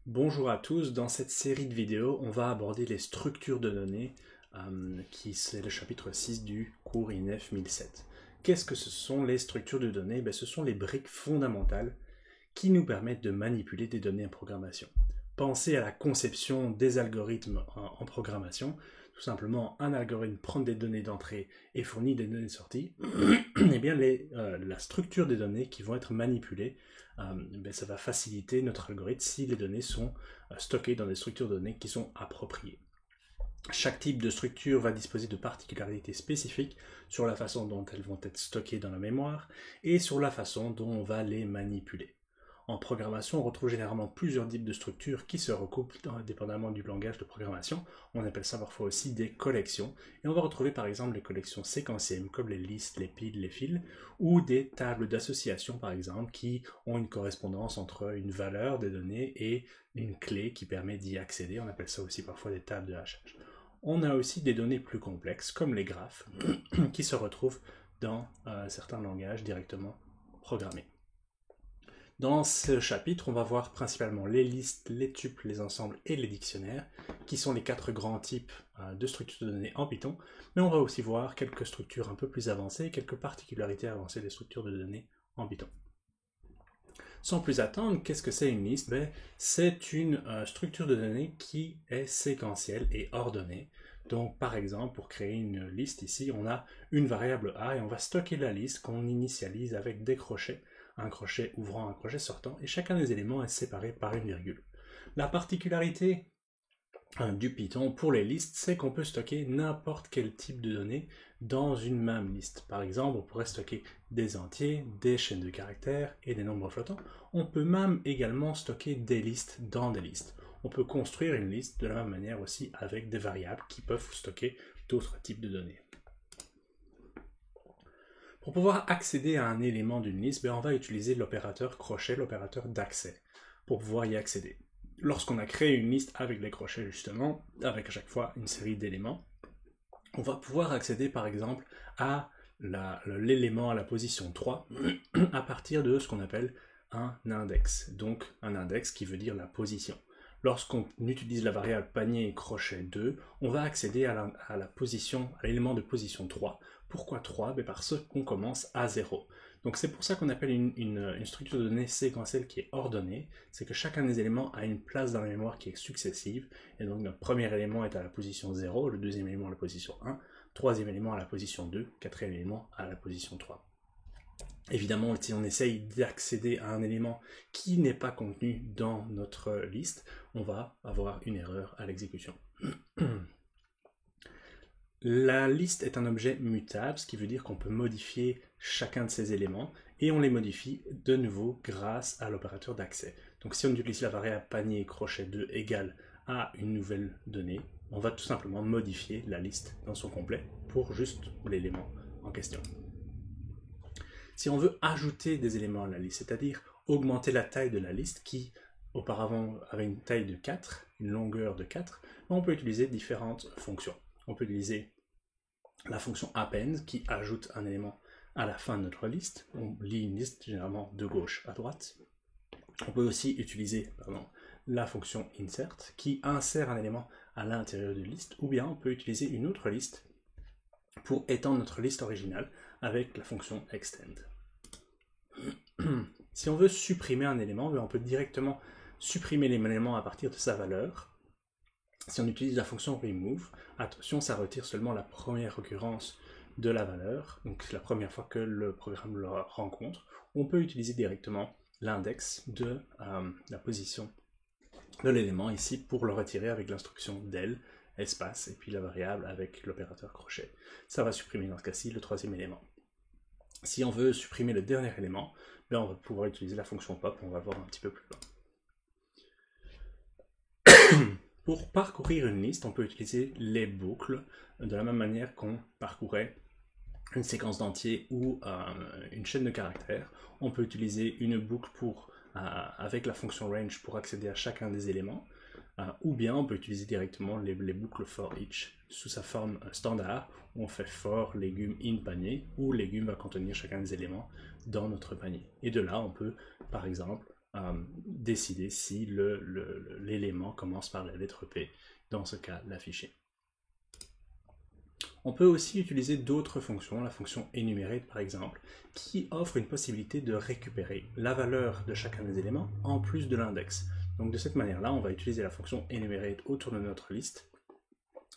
Bonjour à tous, dans cette série de vidéos, on va aborder les structures de données, qui c'est le chapitre 6 du cours INEF 1007. Qu'est-ce que ce sont les structures de données? Ce sont les briques fondamentales qui nous permettent de manipuler des données en programmation. Pensez à la conception des algorithmes en programmation. Tout simplement, un algorithme prend des données d'entrée et fournit des données de sortie. Et bien, la structure des données qui vont être manipulées, ça va faciliter notre algorithme si les données sont stockées dans des structures de données qui sont appropriées. Chaque type de structure va disposer de particularités spécifiques sur la façon dont elles vont être stockées dans la mémoire et sur la façon dont on va les manipuler. En programmation, on retrouve généralement plusieurs types de structures qui se recoupent dépendamment du langage de programmation. On appelle ça parfois aussi des collections. Et on va retrouver par exemple les collections séquentielles comme les listes, les piles, les fils, ou des tables d'association par exemple qui ont une correspondance entre une valeur des données et une clé qui permet d'y accéder. On appelle ça aussi parfois des tables de hachage. On a aussi des données plus complexes comme les graphes qui se retrouvent dans certains langages directement programmés. Dans ce chapitre, on va voir principalement les listes, les tuples, les ensembles et les dictionnaires, qui sont les 4 grands types de structures de données en Python, mais on va aussi voir quelques structures un peu plus avancées, quelques particularités avancées des structures de données en Python. Sans plus attendre, qu'est-ce que c'est une liste? C'est une structure de données qui est séquentielle et ordonnée. Donc par exemple, pour créer une liste ici, on a une variable A et on va stocker la liste qu'on initialise avec des crochets, un crochet ouvrant, un crochet sortant, et chacun des éléments est séparé par une virgule. La particularité du Python pour les listes, c'est qu'on peut stocker n'importe quel type de données dans une même liste. Par exemple, on pourrait stocker des entiers, des chaînes de caractères et des nombres flottants. On peut même également stocker des listes dans des listes. On peut construire une liste de la même manière aussi avec des variables qui peuvent stocker d'autres types de données. Pour pouvoir accéder à un élément d'une liste, on va utiliser l'opérateur crochet, l'opérateur d'accès, pour pouvoir y accéder. Lorsqu'on a créé une liste avec les crochets justement, avec à chaque fois une série d'éléments, on va pouvoir accéder par exemple à l'élément à la position 3 à partir de ce qu'on appelle un index. Donc un index qui veut dire la position. Lorsqu'on utilise la variable panier crochet 2, on va accéder à l'élément de position 3. Pourquoi 3? Parce qu'on commence à 0. Donc c'est pour ça qu'on appelle une structure de données séquentielle qui est ordonnée, c'est que chacun des éléments a une place dans la mémoire qui est successive, et donc notre premier élément est à la position 0, le deuxième élément à la position 1, troisième élément à la position 2, quatrième élément à la position 3. Évidemment, si on essaye d'accéder à un élément qui n'est pas contenu dans notre liste, on va avoir une erreur à l'exécution. La liste est un objet mutable, ce qui veut dire qu'on peut modifier chacun de ces éléments, et on les modifie de nouveau grâce à l'opérateur d'accès. Donc si on utilise la variable panier crochet 2 égale à une nouvelle donnée, on va tout simplement modifier la liste dans son complet pour juste l'élément en question. Si on veut ajouter des éléments à la liste, c'est-à-dire augmenter la taille de la liste qui auparavant avait une taille de 4, une longueur de 4, on peut utiliser différentes fonctions. On peut utiliser la fonction append qui ajoute un élément à la fin de notre liste. On lit une liste généralement de gauche à droite. On peut aussi utiliser la fonction insert qui insère un élément à l'intérieur d'une liste, ou bien on peut utiliser une autre liste pour étendre notre liste originale avec la fonction extend. Si on veut supprimer un élément, on peut directement supprimer l'élément à partir de sa valeur. Si on utilise la fonction remove, attention, ça retire seulement la première occurrence de la valeur, donc c'est la première fois que le programme le rencontre. On peut utiliser directement l'index de la position de l'élément ici pour le retirer avec l'instruction del, espace, et puis la variable avec l'opérateur crochet. Ça va supprimer dans ce cas-ci le troisième élément. Si on veut supprimer le dernier élément, on va pouvoir utiliser la fonction pop, on va voir un petit peu plus loin. Pour parcourir une liste, on peut utiliser les boucles de la même manière qu'on parcourait une séquence d'entiers ou une chaîne de caractères. On peut utiliser une boucle avec la fonction range pour accéder à chacun des éléments, ou bien on peut utiliser directement les boucles for each sous sa forme standard, où on fait for légumes in panier, où légumes va contenir chacun des éléments dans notre panier. Et de là, on peut, par exemple, décider si l'élément commence par la lettre P, dans ce cas l'afficher. On peut aussi utiliser d'autres fonctions, la fonction enumerate par exemple, qui offre une possibilité de récupérer la valeur de chacun des éléments en plus de l'index. Donc de cette manière-là, on va utiliser la fonction enumerate autour de notre liste,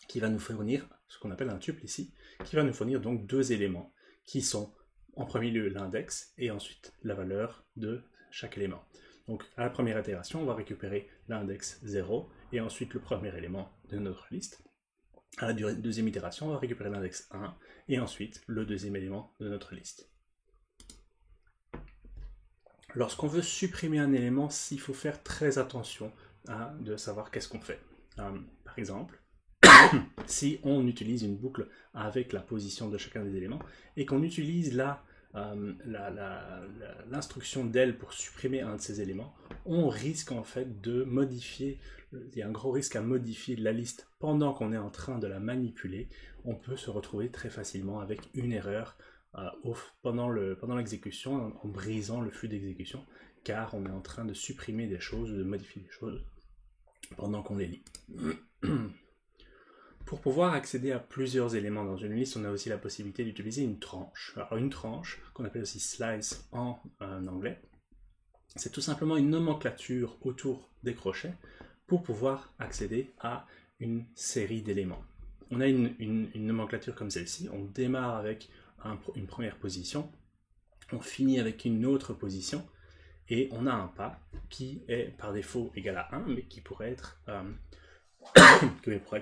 qui va nous fournir ce qu'on appelle un tuple ici, qui va nous fournir donc deux éléments, qui sont en premier lieu l'index, et ensuite la valeur de chaque élément. Donc à la première itération, on va récupérer l'index 0, et ensuite le premier élément de notre liste. À la deuxième itération, on va récupérer l'index 1, et ensuite le deuxième élément de notre liste. Lorsqu'on veut supprimer un élément, il faut faire très attention de savoir qu'est-ce qu'on fait. Par exemple, si on utilise une boucle avec la position de chacun des éléments, et qu'on utilise l'instruction del pour supprimer un de ces éléments, on risque en fait de modifier, il y a un gros risque à modifier la liste pendant qu'on est en train de la manipuler. On peut se retrouver très facilement avec une erreur pendant l'exécution, en brisant le flux d'exécution, car on est en train de supprimer des choses, de modifier des choses pendant qu'on les lit. Pour pouvoir accéder à plusieurs éléments dans une liste, on a aussi la possibilité d'utiliser une tranche. Alors une tranche, qu'on appelle aussi slice en anglais, c'est tout simplement une nomenclature autour des crochets pour pouvoir accéder à une série d'éléments. On a une nomenclature comme celle-ci, on démarre avec une première position, on finit avec une autre position, et on a un pas qui est par défaut égal à 1, mais qui pourrait être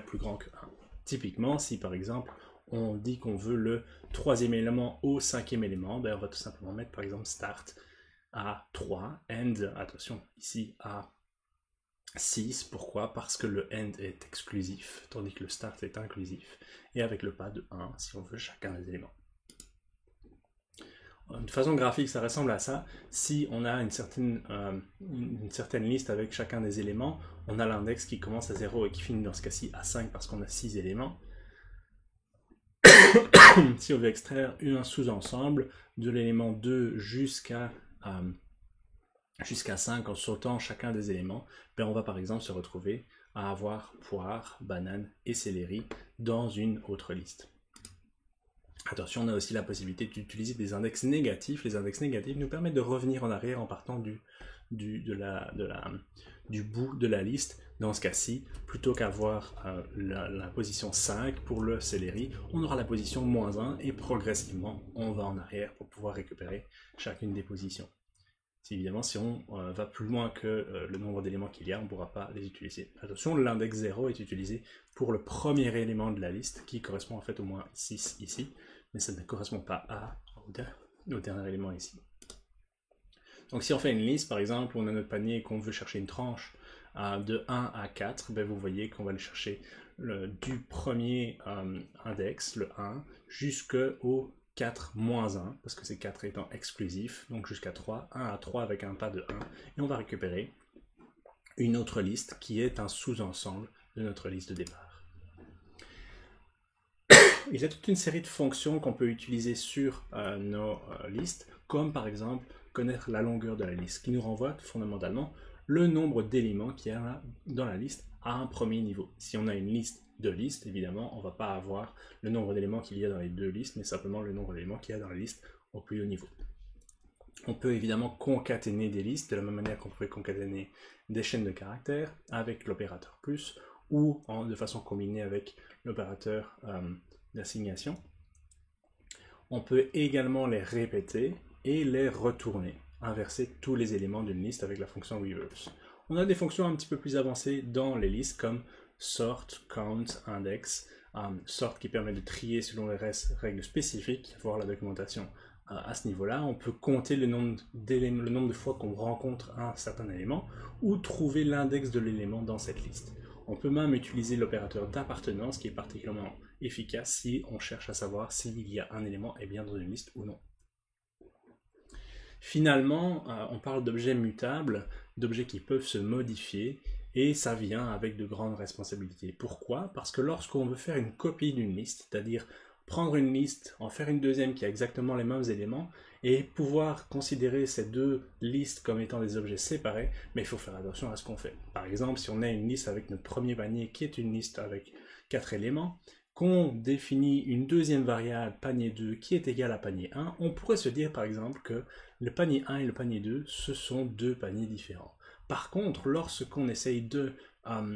plus grand que 1. Typiquement, si par exemple on dit qu'on veut le troisième élément au cinquième élément, ben on va tout simplement mettre par exemple start à 3, end, attention, ici à 6. Pourquoi? Parce que le end est exclusif, tandis que le start est inclusif, et avec le pas de 1 si on veut chacun des éléments. De façon graphique, ça ressemble à ça. Si on a une certaine liste avec chacun des éléments, on a l'index qui commence à 0 et qui finit dans ce cas-ci à 5 parce qu'on a 6 éléments. Si on veut extraire un sous-ensemble de l'élément 2 jusqu'à 5 en sautant chacun des éléments, ben on va par exemple se retrouver à avoir poire, banane et céleri dans une autre liste. Attention, on a aussi la possibilité d'utiliser des index négatifs. Les index négatifs nous permettent de revenir en arrière en partant du bout de la liste. Dans ce cas-ci, plutôt qu'avoir la position 5 pour le céleri, on aura la position -1 et progressivement, on va en arrière pour pouvoir récupérer chacune des positions. Évidemment, si on va plus loin que le nombre d'éléments qu'il y a, on ne pourra pas les utiliser. Attention, l'index 0 est utilisé pour le premier élément de la liste, qui correspond en fait au moins 6 ici, mais ça ne correspond pas au dernier élément ici. Donc si on fait une liste, par exemple, on a notre panier et qu'on veut chercher une tranche de 1 à 4, ben vous voyez qu'on va aller chercher du premier index, le 1, jusqu'au 4-1, parce que c'est 4 étant exclusif, donc jusqu'à 3, 1 à 3 avec un pas de 1, et on va récupérer une autre liste qui est un sous-ensemble de notre liste de départ. Il y a toute une série de fonctions qu'on peut utiliser sur nos listes, comme par exemple connaître la longueur de la liste, qui nous renvoie fondamentalement le nombre d'éléments qu'il y a dans la liste à un premier niveau. Si on a une liste de listes, évidemment, on ne va pas avoir le nombre d'éléments qu'il y a dans les deux listes, mais simplement le nombre d'éléments qu'il y a dans la liste au plus haut niveau. On peut évidemment concaténer des listes de la même manière qu'on pourrait concaténer des chaînes de caractères avec l'opérateur plus ou de façon combinée avec l'opérateur d'assignation. On peut également les répéter et les retourner, inverser tous les éléments d'une liste avec la fonction reverse. On a des fonctions un petit peu plus avancées dans les listes comme sort, count, index, sort qui permet de trier selon les règles spécifiques, voir la documentation à ce niveau-là. On peut compter le nombre de fois qu'on rencontre un certain élément ou trouver l'index de l'élément dans cette liste. On peut même utiliser l'opérateur d'appartenance qui est particulièrement efficace si on cherche à savoir s'il y a un élément est bien dans une liste ou non. Finalement, on parle d'objets mutables, d'objets qui peuvent se modifier, et ça vient avec de grandes responsabilités. Pourquoi? Parce que lorsqu'on veut faire une copie d'une liste, c'est-à-dire prendre une liste, en faire une deuxième qui a exactement les mêmes éléments, et pouvoir considérer ces deux listes comme étant des objets séparés, mais il faut faire attention à ce qu'on fait. Par exemple, si on a une liste avec notre premier panier qui est une liste avec 4 éléments, qu'on définit une deuxième variable panier 2 qui est égale à panier 1, on pourrait se dire par exemple que le panier 1 et le panier 2, ce sont deux paniers différents. Par contre, lorsqu'on essaye de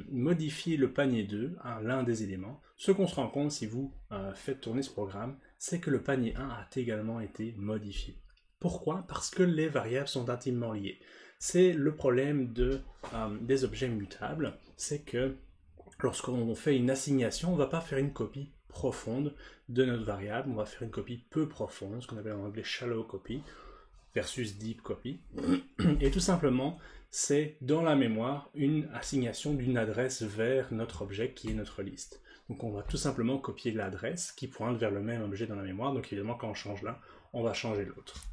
modifier le panier 2, l'un des éléments, ce qu'on se rend compte si vous faites tourner ce programme, c'est que le panier 1 a également été modifié. Pourquoi? Parce que les variables sont intimement liées. C'est le problème des objets mutables, c'est que lorsqu'on fait une assignation, on ne va pas faire une copie profonde de notre variable, on va faire une copie peu profonde, ce qu'on appelle en anglais shallow copy, versus deep copy. Et tout simplement, c'est dans la mémoire une assignation d'une adresse vers notre objet qui est notre liste. Donc on va tout simplement copier l'adresse qui pointe vers le même objet dans la mémoire, donc évidemment quand on change l'un, on va changer l'autre.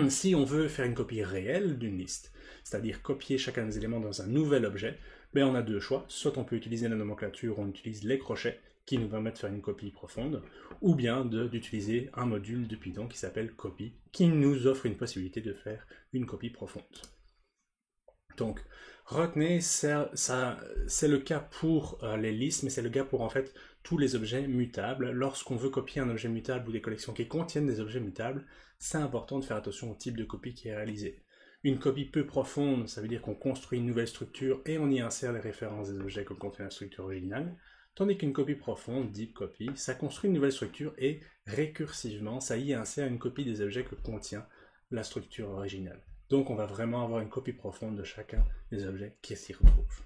Si on veut faire une copie réelle d'une liste, c'est-à-dire copier chacun des éléments dans un nouvel objet, ben on a deux choix. Soit on peut utiliser la nomenclature, on utilise les crochets qui nous permettent de faire une copie profonde, ou bien d'utiliser un module de Python qui s'appelle copy, qui nous offre une possibilité de faire une copie profonde. Donc, retenez, c'est le cas pour les listes, mais c'est le cas pour en fait tous les objets mutables. Lorsqu'on veut copier un objet mutable ou des collections qui contiennent des objets mutables, c'est important de faire attention au type de copie qui est réalisé. Une copie peu profonde, ça veut dire qu'on construit une nouvelle structure et on y insère les références des objets que contient la structure originale, tandis qu'une copie profonde, deep copy, ça construit une nouvelle structure et récursivement, ça y insère une copie des objets que contient la structure originale. Donc on va vraiment avoir une copie profonde de chacun des objets qui s'y retrouvent.